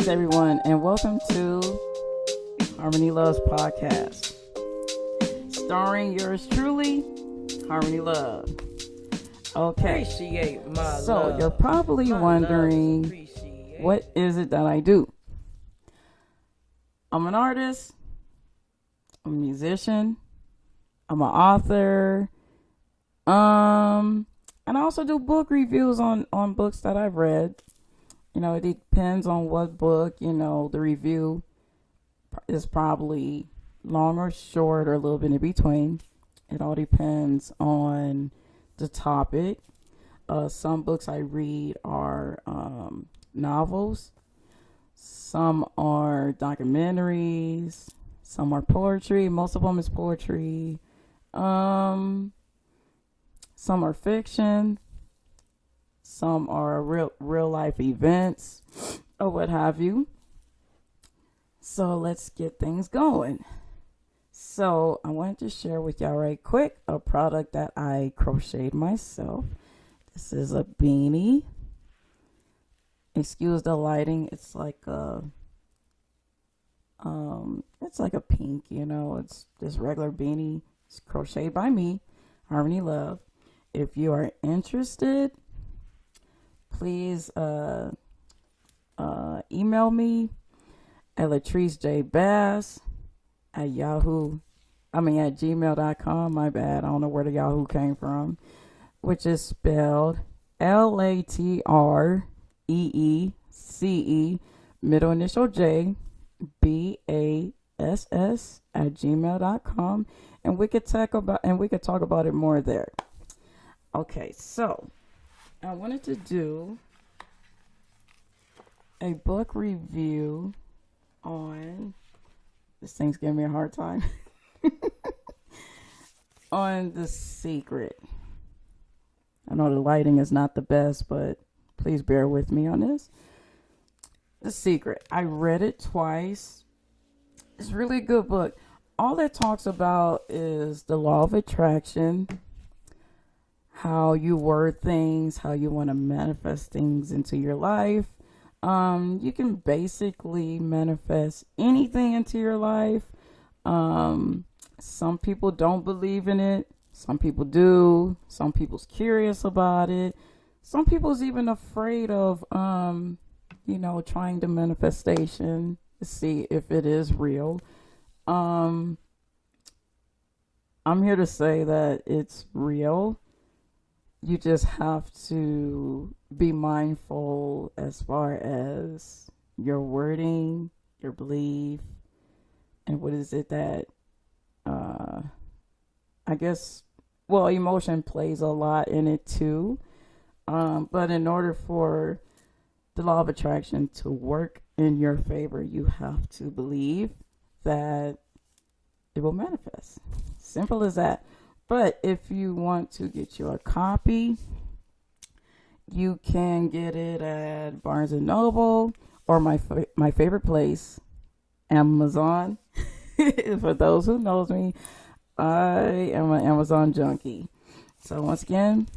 everyone, and welcome to Harmony Loves Podcast, starring yours truly, Harmony Love. Okay, so you're probably wondering, what is it that I do? I'm an artist, I'm a musician, I'm an author, and I also do book reviews on books that I've read. You know, it depends on what book, the review is probably long or short or a little bit in between. It all depends on the topic. Some books I read are novels. Some are documentaries. Some are poetry. Most of them is poetry. Some are fiction. Some are real life events or what have you. So let's get things going. So I wanted to share with y'all right quick a product that I crocheted myself. This is a beanie. Excuse the lighting. It's like a pink, it's this regular beanie. It's crocheted by me, Harmony Love. If you are interested, please email me at latricejbass@gmail.com. My bad. I don't know where the Yahoo came from, which is spelled LATREECE, middle initial J, BASS @gmail.com, and we could talk about it more there. Okay, so I wanted to do a book review on, this thing's giving me a hard time, on The Secret. I know the lighting is not the best, but please bear with me on this. The Secret. I read it twice. It's a really good book. All it talks about is the law of attraction, how you word things, how you want to manifest things into your life. You can basically manifest anything into your life. Some people don't believe in it. Some people do. Some people's curious about it. Some people's even afraid of, trying the manifestation to see if it is real. I'm here to say that it's real. You just have to be mindful as far as your wording, your belief, and what is it that, emotion plays a lot in it too. But in order for the law of attraction to work in your favor, you have to believe that it will manifest. Simple as that. But if you want to get you a copy, you can get it at Barnes & Noble or my favorite place, Amazon. For those who knows me, I am an Amazon junkie. So once again,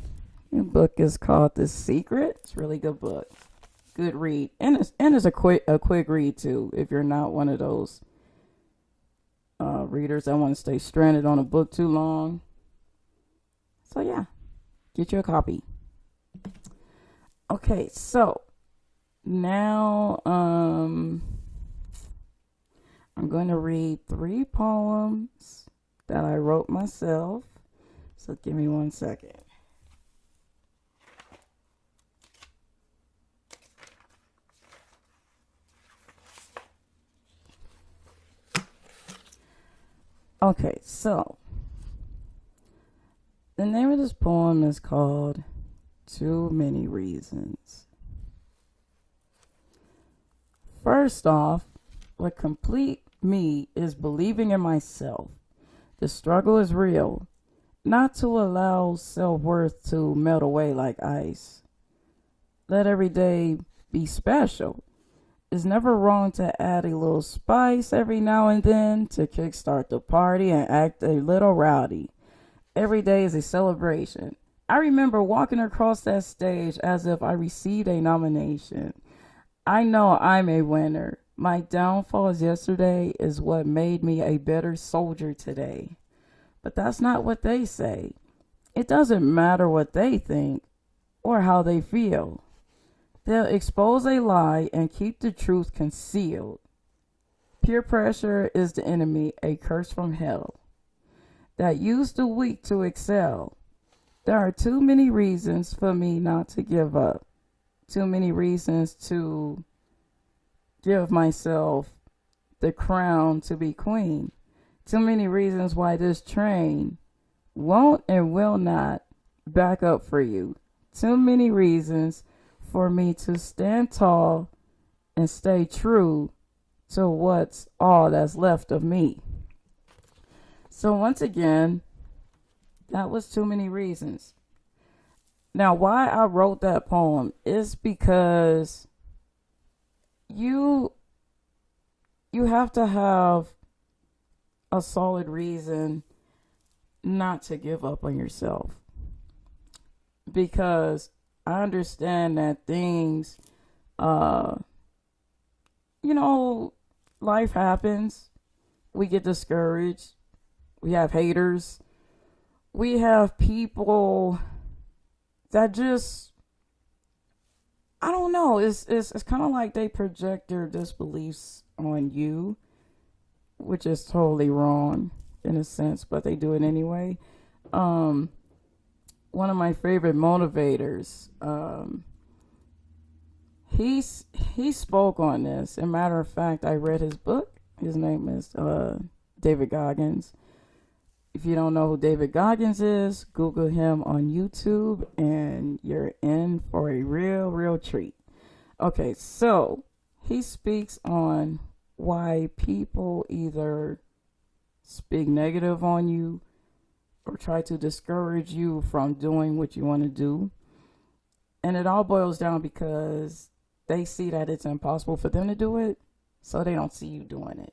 the book is called The Secret. It's a really good book. Good read. And it's a quick read too, if you're not one of those readers that want to stay stranded on a book too long. So yeah, get you a copy. Okay, so now I'm going to read 3 poems that I wrote myself. So give me 1 second. Okay, so the name of this poem is called Too Many Reasons. First off, what complete me is believing in myself. The struggle is real. Not to allow self-worth to melt away like ice. Let every day be special. It's never wrong to add a little spice every now and then to kickstart the party and act a little rowdy. Every day is a celebration. I remember walking across that stage as if I received a nomination. I know I'm a winner. My downfalls yesterday is what made me a better soldier today. But that's not what they say. It doesn't matter what they think or how they feel. They'll expose a lie and keep the truth concealed. Peer pressure is the enemy, a curse from hell that used the weak to excel. There are too many reasons for me not to give up. Too many reasons to give myself the crown to be queen. Too many reasons why this train won't and will not back up for you. Too many reasons for me to stand tall and stay true to what's all that's left of me. So once again, that was too many reasons. Now, why I wrote that poem is because you have to have a solid reason not to give up on yourself. Because I understand that things, life happens. We get discouraged. We have haters. We have people that just, I don't know. It's kind of like they project their disbeliefs on you, which is totally wrong in a sense, but they do it anyway. One of my favorite motivators, he spoke on this. As a matter of fact, I read his book. His name is David Goggins. If you don't know who David Goggins is, Google him on YouTube and you're in for a real treat. Okay, so he speaks on why people either speak negative on you or try to discourage you from doing what you want to do. And it all boils down because they see that it's impossible for them to do it, so they don't see you doing it.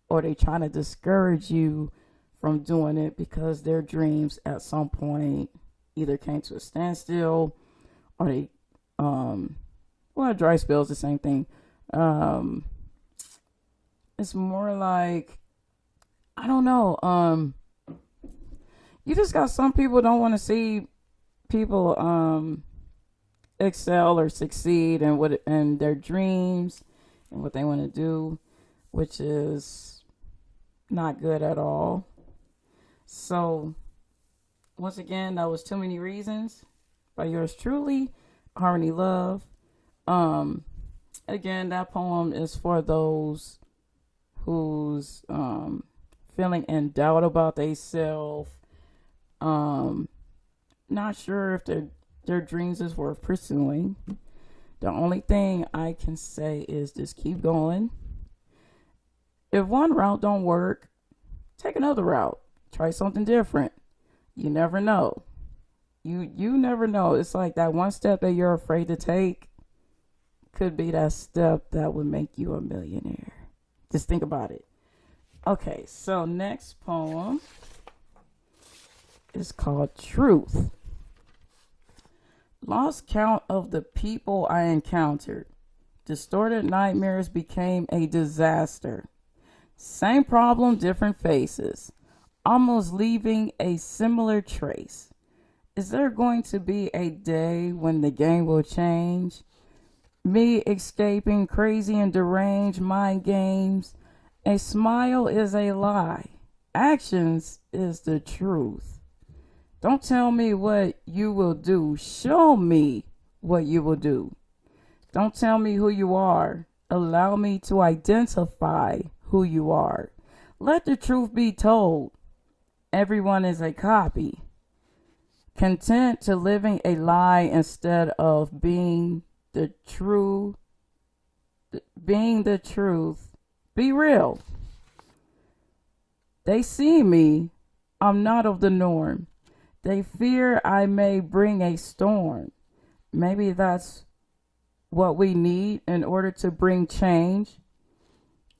Or they trying to discourage you from doing it because their dreams at some point either came to a standstill or they, a dry spell is the same thing. It's more like, I don't know, you just got some people don't want to see people excel or succeed in their dreams and what they want to do, which is not good at all. So once again, that was Too Many Reasons by yours truly, Harmony Love. Again, that poem is for those who's feeling in doubt about themselves, not sure if their dreams is worth pursuing. The only thing I can say is just keep going. If one route don't work, take another route. Try something different. You never know. You never know. It's like that one step that you're afraid to take could be that step that would make you a millionaire. Just think about it. Okay, so next poem is called Truth. Lost count of the people I encountered. Distorted nightmares became a disaster. Same problem, different faces. Almost leaving a similar trace. Is there going to be a day when the game will change? Me escaping crazy and deranged mind games. A smile is a lie. Actions is the truth. Don't tell me what you will do. Show me what you will do. Don't tell me who you are. Allow me to identify who you are. Let the truth be told. Everyone is a copy. Content to living a lie instead of being the truth. Be real. They see me. I'm not of the norm. They fear I may bring a storm. Maybe that's what we need in order to bring change.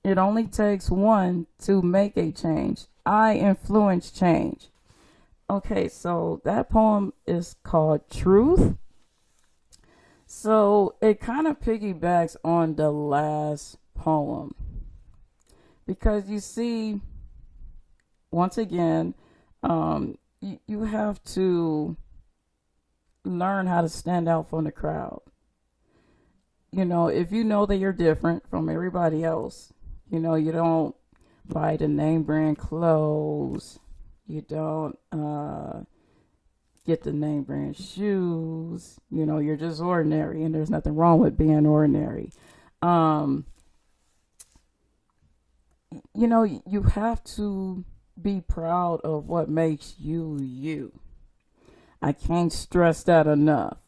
It only takes one to make a change. I influence change. Okay, so that poem is called Truth. So it kind of piggybacks on the last poem because you see, once again, you have to learn how to stand out from the crowd. If you know that you're different from everybody else, you don't buy the name brand clothes, you don't get the name brand shoes, you're just ordinary, and there's nothing wrong with being ordinary. Um, you have to be proud of what makes you you. I can't stress that enough.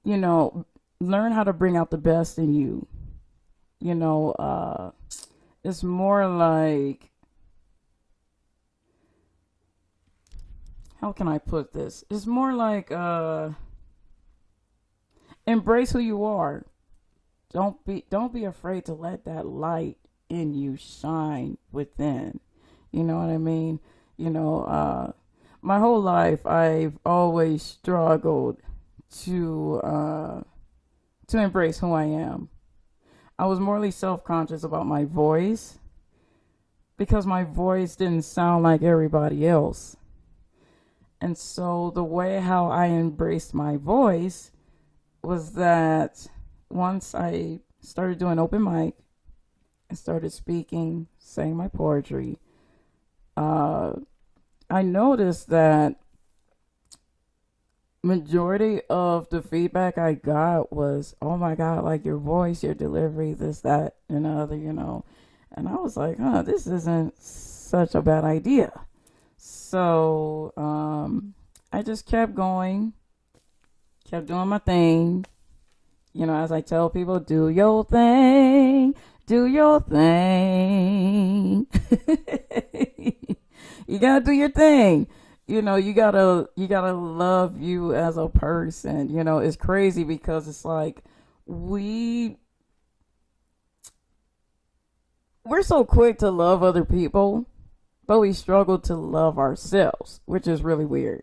you know, Learn how to bring out the best in you. You know, it's more like, how can I put this? It's more like, embrace who you are. Don't be afraid to let that light in you shine within. You know what I mean? You know, my whole life I've always struggled to embrace who I am. I was morally self-conscious about my voice because my voice didn't sound like everybody else. And so the way how I embraced my voice was that once I started doing open mic and started speaking, saying my poetry, uh, I noticed that majority of the feedback I got was, "Oh my God, like your voice, your delivery, this, that, and the other." And I was like, this isn't such a bad idea. So I just kept going, kept doing my thing. As I tell people, do your thing, do your thing. You gotta do your thing. You gotta love you as a person. It's crazy because it's like we're so quick to love other people, but we struggle to love ourselves, which is really weird.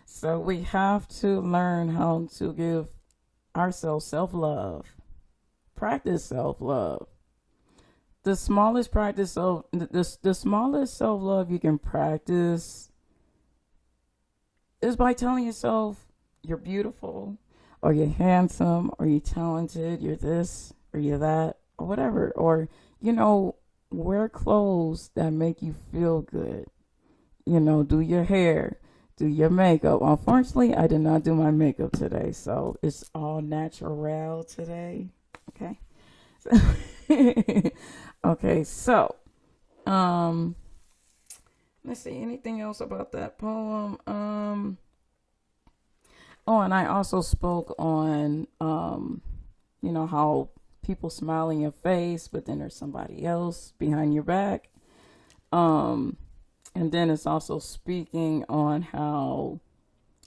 So we have to learn how to give ourselves self-love, practice self-love. The smallest practice of the smallest self-love you can practice is by telling yourself you're beautiful, or you're handsome, or you're talented, you're this or you're that, or whatever. Or wear clothes that make you feel good. Do your hair, do your makeup. Unfortunately, I did not do my makeup today, so it's all natural today. Okay. Okay, so let's see, anything else about that poem? Oh, and I also spoke on how people smile in your face, but then there's somebody else behind your back. And then it's also speaking on how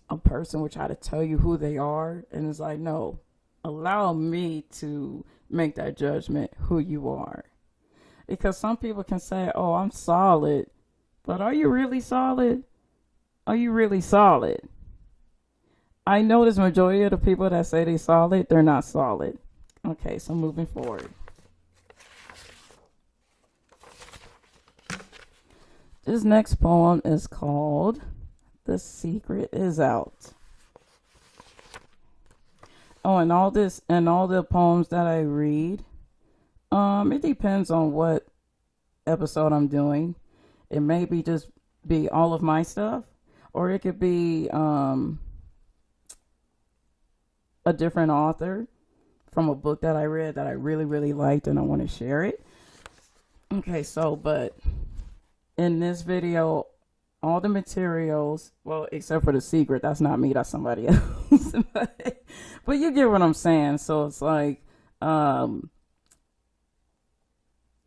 a person will try to tell you who they are, and it's like, no, allow me to make that judgment who you are. Because some people can say, "Oh, I'm solid," but are you really solid? Are you really solid? I notice majority of the people that say they solid, they're not solid. Okay, so moving forward. This next poem is called "The Secret Is Out." Oh, and all the poems that I read, it depends on what episode I'm doing. It may be all of my stuff, or it could be a different author from a book that I read that I really, really liked and I want to share it. Okay, but in this video, all the materials, well, except for the secret, that's not me, that's somebody else. But you get what I'm saying. So it's like, in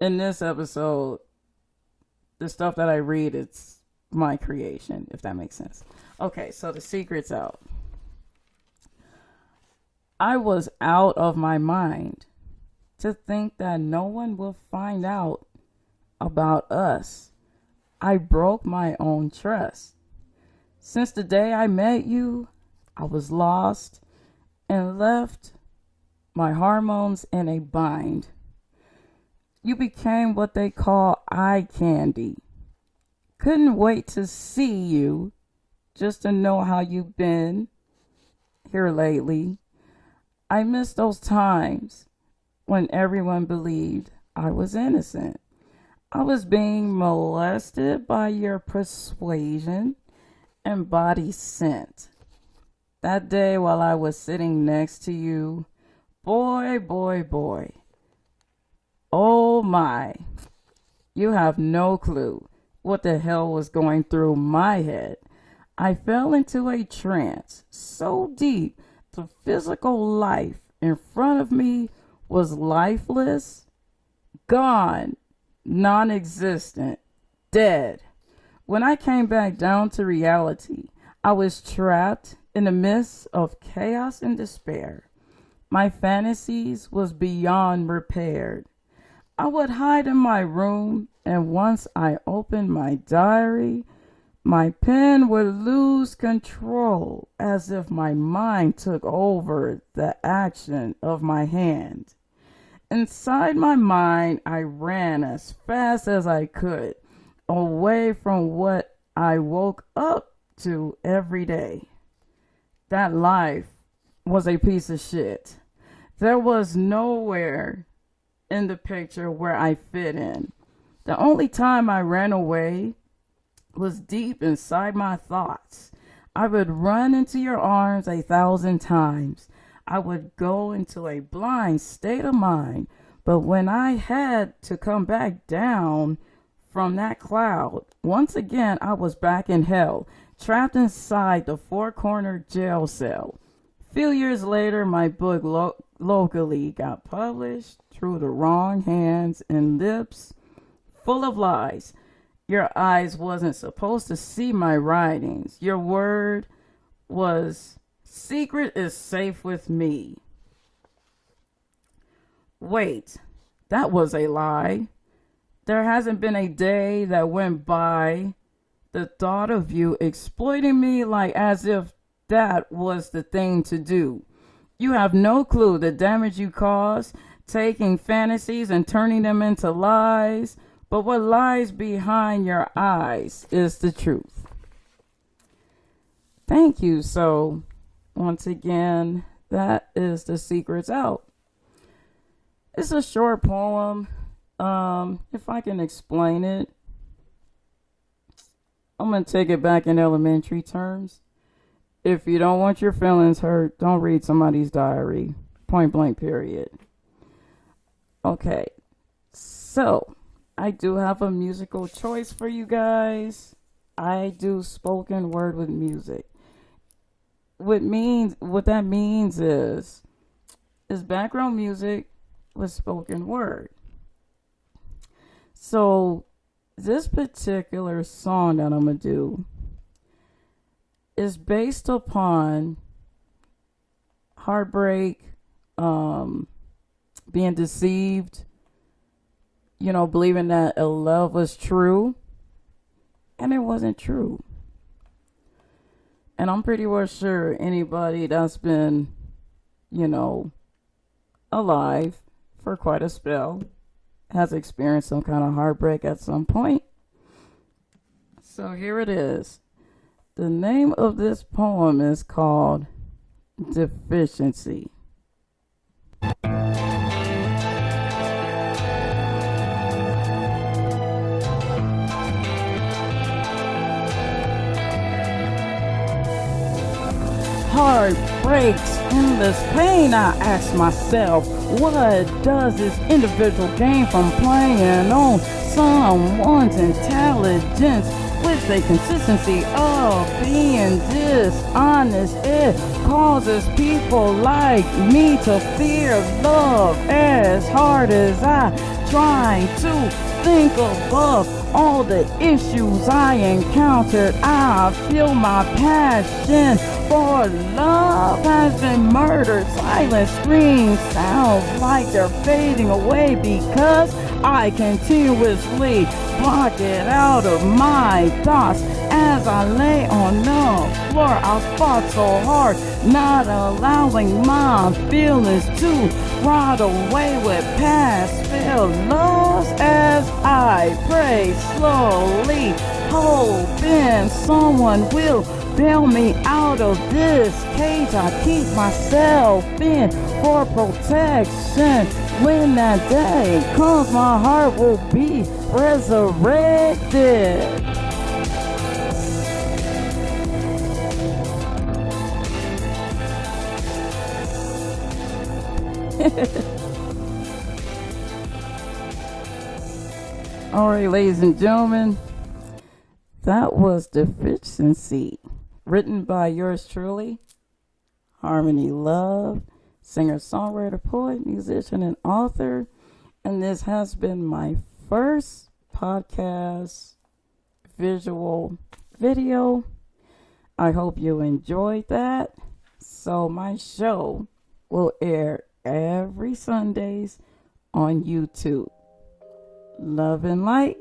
this episode, the stuff that I read, it's my creation, if that makes sense. Okay, so the secret's out. I was out of my mind to think that no one will find out about us. I broke my own trust. Since the day I met you, I was lost, and left my hormones in a bind. You became what they call eye candy. Couldn't wait to see you just to know how you've been here lately. I miss those times when everyone believed I was innocent. I was being molested by your persuasion and body scent. That day while I was sitting next to you, boy, boy, boy. Oh my. You have no clue what the hell was going through my head. I fell into a trance so deep the physical life in front of me was lifeless, gone, non-existent, dead. When I came back down to reality, I was trapped in the midst of chaos and despair. My fantasies was beyond repaired. I would hide in my room, and once I opened my diary, my pen would lose control as if my mind took over the action of my hand. Inside my mind, I ran as fast as I could away from what I woke up to every day. That life was a piece of shit. There was nowhere in the picture where I fit in. The only time I ran away was deep inside my thoughts. I would run into your arms 1,000 times. I would go into a blind state of mind. But when I had to come back down from that cloud, once again I was back in hell, trapped inside the four-corner jail cell. A few years later, my book locally got published through the wrong hands and lips full of lies. Your eyes wasn't supposed to see my writings. Your word was, secret is safe with me. Wait, that was a lie. There hasn't been a day that went by the thought of you exploiting me like as if that was the thing to do. You have no clue the damage you caused, taking fantasies and turning them into lies. But what lies behind your eyes is the truth. Thank you. So, once again, that is The Secret's Out. It's a short poem. If I can explain it, I'm going to take it back in elementary terms. If you don't want your feelings hurt, don't read somebody's diary. Point blank, period. Okay, so I do have a musical choice for you guys. I do spoken word with music. What that means is background music with spoken word. So this particular song that I'm gonna do is based upon heartbreak, being deceived, believing that a love was true, and it wasn't true. And I'm pretty well sure anybody that's been, alive for quite a spell has experienced some kind of heartbreak at some point. So here it is. The name of this poem is called Deficiency. Heart breaks, endless pain. I ask myself, what does this individual gain from playing on someone's intelligence with a consistency of being dishonest? It causes people like me to fear love as hard as I try to think above all the issues I encountered. I feel my passion for love has been murdered. Silent screams sounds like they're fading away because I continuously block it out of my thoughts as I lay on the floor. I fought so hard, not allowing my feelings to rot away with past failures as I pray slowly, hoping someone will bail me out of this cage I keep myself in for protection. When that day comes, my heart will be resurrected. All right, ladies and gentlemen, that was Deficiency, written by yours truly, Harmony Love, singer, songwriter, poet, musician, and author. And this has been my first podcast visual video. I hope you enjoyed that. So my show will air every Sundays on YouTube. Love and light.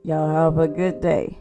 Y'all have a good day.